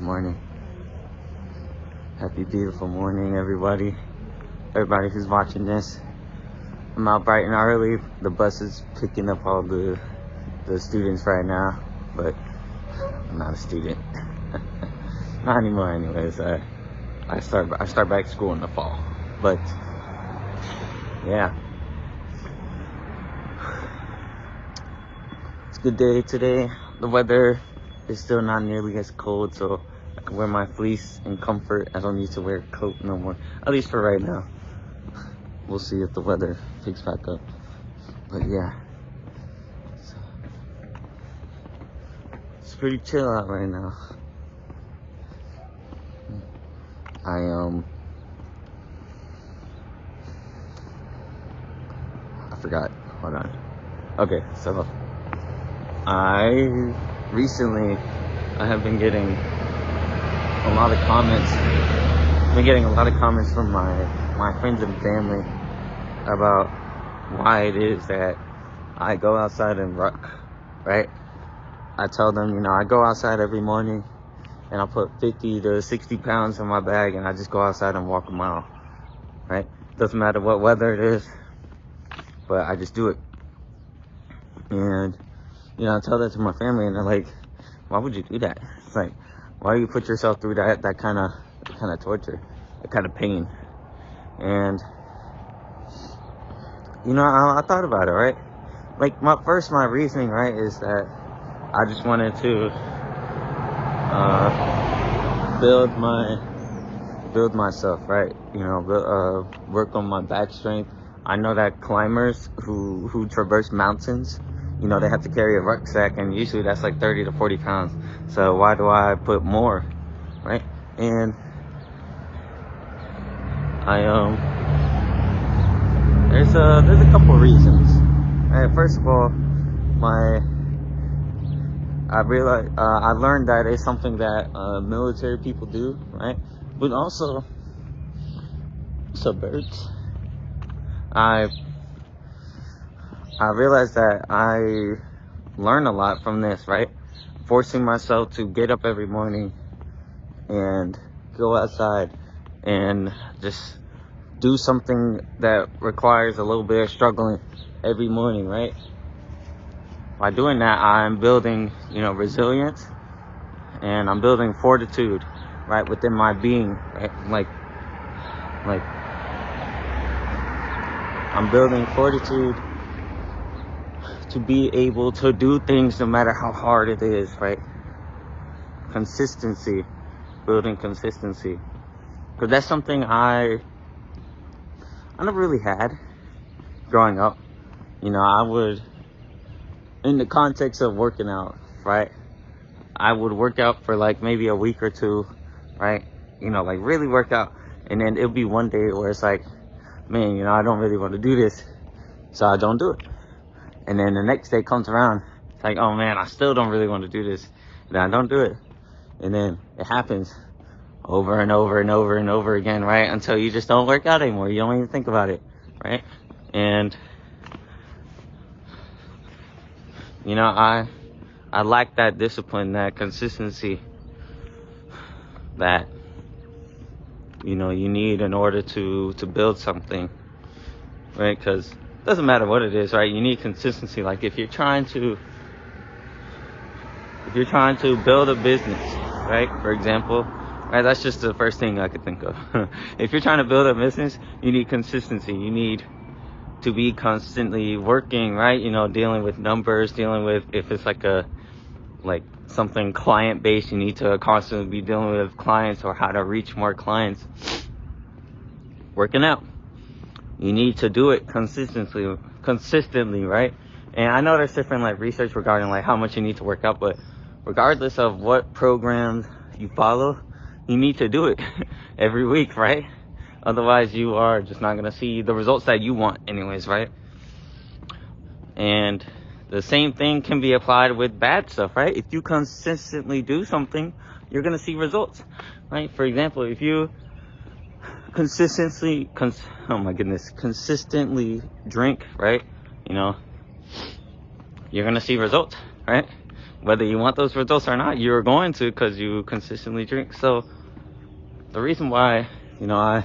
Good morning. Happy beautiful morning, everybody. Everybody who's watching this. I'm out bright and early. The bus is picking up all the students right now, but I'm not a student. Not anymore anyways. I start back school in the fall. But yeah. It's a good day today. The weather is still not nearly as cold, so I can wear my fleece in comfort. I don't need to wear a coat no more, at least for right now. We'll see if the weather picks back up. But yeah, it's pretty chill out right now. I forgot. Hold on. Okay, so I have been getting a lot of comments. I've been getting a lot of comments from my friends and family about why it is that I go outside and ruck, right? I tell them, I go outside every morning and I put 50 to 60 pounds in my bag and I just go outside and walk a mile, right? Doesn't matter what weather it is, but I just do it. And I tell that to my family and they're like, why would you do that? It's like, why do you put yourself through that kind of torture, that kind of pain? And I thought about it, right? Like my reasoning, right, is that I just wanted to build myself, right? Work on my back strength. I know that climbers who traverse mountains, they have to carry a rucksack, and usually that's like 30 to 40 pounds. So why do I put more, right? And there's a couple of reasons. Right? First of all, I learned that it's something that military people do, right? But also suburbs. I realized that I learn a lot from this, right? Forcing myself to get up every morning and go outside and just do something that requires a little bit of struggling every morning, right? By doing that, I'm building, resilience, and I'm building fortitude, right, within my being, right? Like I'm building fortitude to be able to do things no matter how hard it is, right? Consistency, building consistency, because that's something I never really had growing up. I would, in the context of working out, right, I would work out for like maybe a week or two, right? Like really work out, and then it'll be one day where it's like, man, I don't really want to do this, so I don't do it. And then the next day comes around, it's like, oh man, I still don't really want to do this, and I don't do it. And then it happens over and over and over and over again, right? Until you just don't work out anymore. You don't even think about it, right? And I lack that discipline, that consistency that you need in order to build something, right? Because it doesn't matter what it is, right? You need consistency. Like if you're trying to build a business, right, for example, right, that's just the first thing I could think of. If you're trying to build a business, you need consistency. You need to be constantly working, right? Dealing with numbers, dealing with, if it's like something client based, you need to constantly be dealing with clients or how to reach more clients. Working out, you need to do it consistently, right? And I know there's different research regarding how much you need to work out, but regardless of what program you follow, you need to do it every week, right? Otherwise you are just not gonna see the results that you want anyways, right? And the same thing can be applied with bad stuff, right? If you consistently do something, you're gonna see results, right? For example, if you consistently drink, right, you're gonna see results, right? whether you want those results or not, you're going to, because you consistently drink. So the reason why, I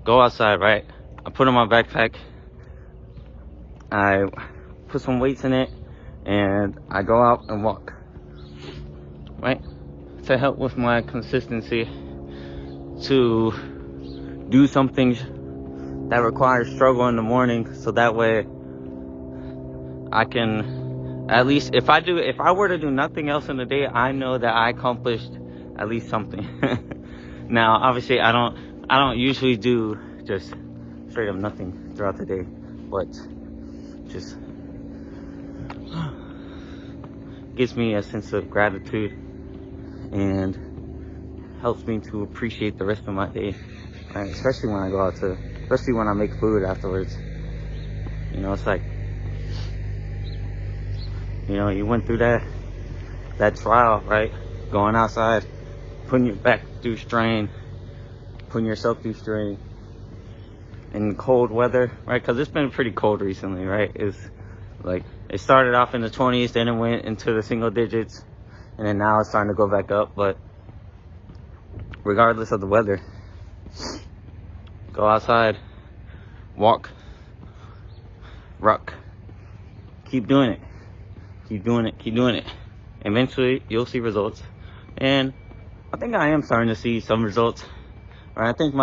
go outside, right? I put on my backpack, I put some weights in it, and I go out and walk, right? To help with my consistency, to do something that requires struggle in the morning, so that way I can, at least, if I were to do nothing else in the day, I know that I accomplished at least something. Now, obviously, I don't usually do just straight up nothing throughout the day, but just gives me a sense of gratitude and helps me to appreciate the rest of my day, right? Especially when I go out especially when I make food afterwards. It's like, you went through that trial, right? Going outside, putting your back through strain, putting yourself through strain in cold weather, right? Because it's been pretty cold recently, right? It's like, it started off in the 20s, then it went into the single digits, and then now it's starting to go back up. But regardless of the weather, go outside, walk, ruck, keep doing it. Keep doing it. Eventually, you'll see results. And I think I am starting to see some results. Right? I think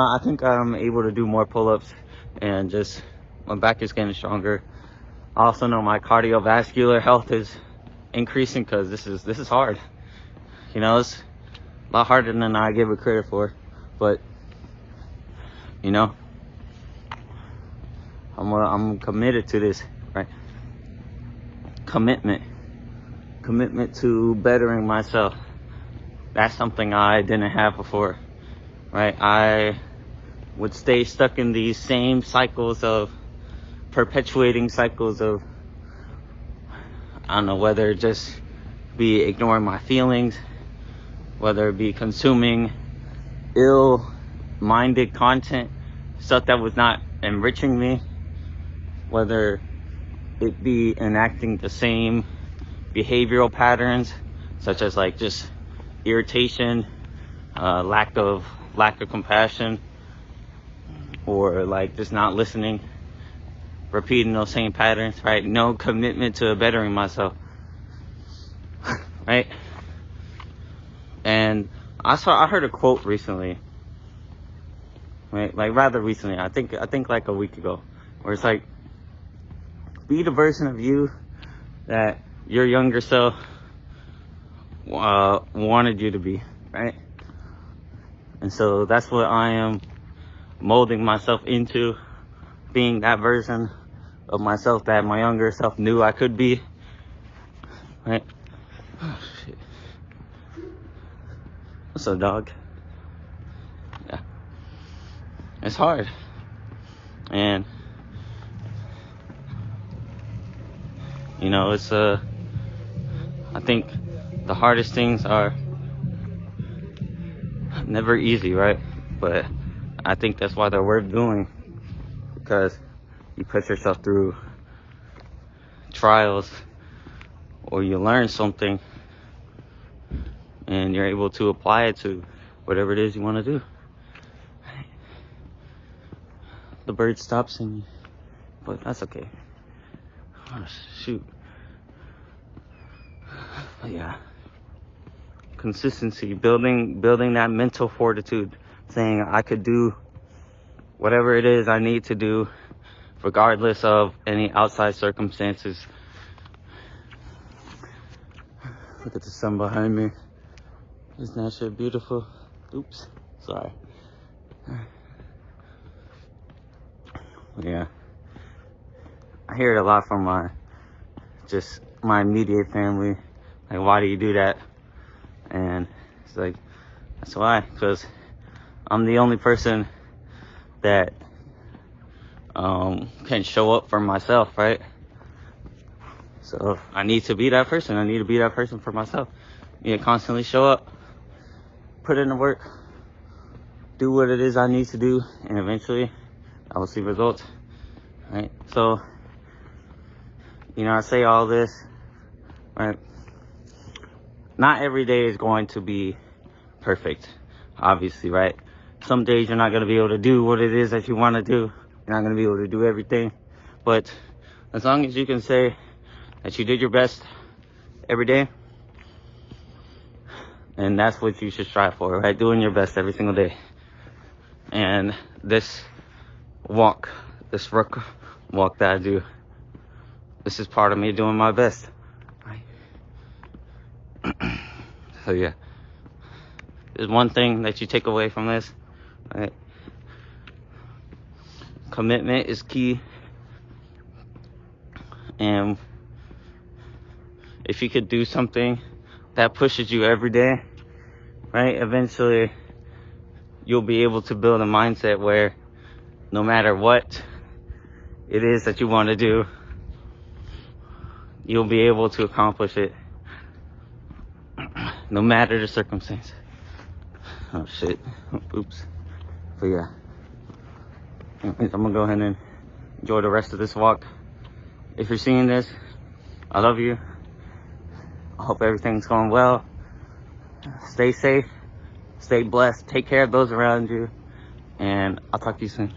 I'm able to do more pull-ups, and just my back is getting stronger. I also know my cardiovascular health is increasing, because this is hard. It's a lot harder than I give it credit for. But I'm committed to this, right? Commitment to bettering myself. That's something I didn't have before, right? I would stay stuck in these same perpetuating cycles of, I don't know, whether it just be ignoring my feelings, whether it be consuming ill-minded content, stuff that was not enriching me, whether it be enacting the same behavioral patterns, such as like just irritation, lack of compassion, or like just not listening, repeating those same patterns, right? No commitment to bettering myself, right? And I heard a quote recently, right? Like rather recently, I think like a week ago, where it's like, be the version of you that your younger self wanted you to be, right? And so that's what I am molding myself into, being that version of myself that my younger self knew I could be, right? Oh, shit. What's up, dog? Yeah. It's hard. And it's I think the hardest things are never easy, right? But I think that's why they're worth doing, because you put yourself through trials, or you learn something, and you're able to apply it to whatever it is you want to do. The bird stopped singing, but that's okay. Oh, shoot. But yeah, consistency, building that mental fortitude, saying I could do whatever it is I need to do, regardless of any outside circumstances. Look at the sun behind me. Isn't that shit beautiful? Oops, sorry. Yeah, I hear it a lot from my immediate family. Like, why do you do that? And it's like, that's why, because I'm the only person that can show up for myself, right? So I need to be that person. I need to be that person for myself. I need to constantly show up, put in the work, do what it is I need to do, and eventually I will see results, right? So, I say all this, right? not every day is going to be perfect, obviously, right? Some days you're not going to be able to do what it is that you want to do. You're not going to be able to do everything. But as long as you can say that you did your best every day, and that's what you should strive for, right? Doing your best every single day. And this walk, this ruck walk that I do, this is part of me doing my best, right? So yeah, there's one thing that you take away from this, right? Commitment is key. And if you could do something that pushes you every day, right, eventually you'll be able to build a mindset where no matter what it is that you want to do, you'll be able to accomplish it no matter the circumstance. Oh shit, oops. But yeah, I'm gonna go ahead and enjoy the rest of this walk. If you're seeing this, I love you. I hope everything's going well. Stay safe, stay blessed, take care of those around you, and I'll talk to you soon.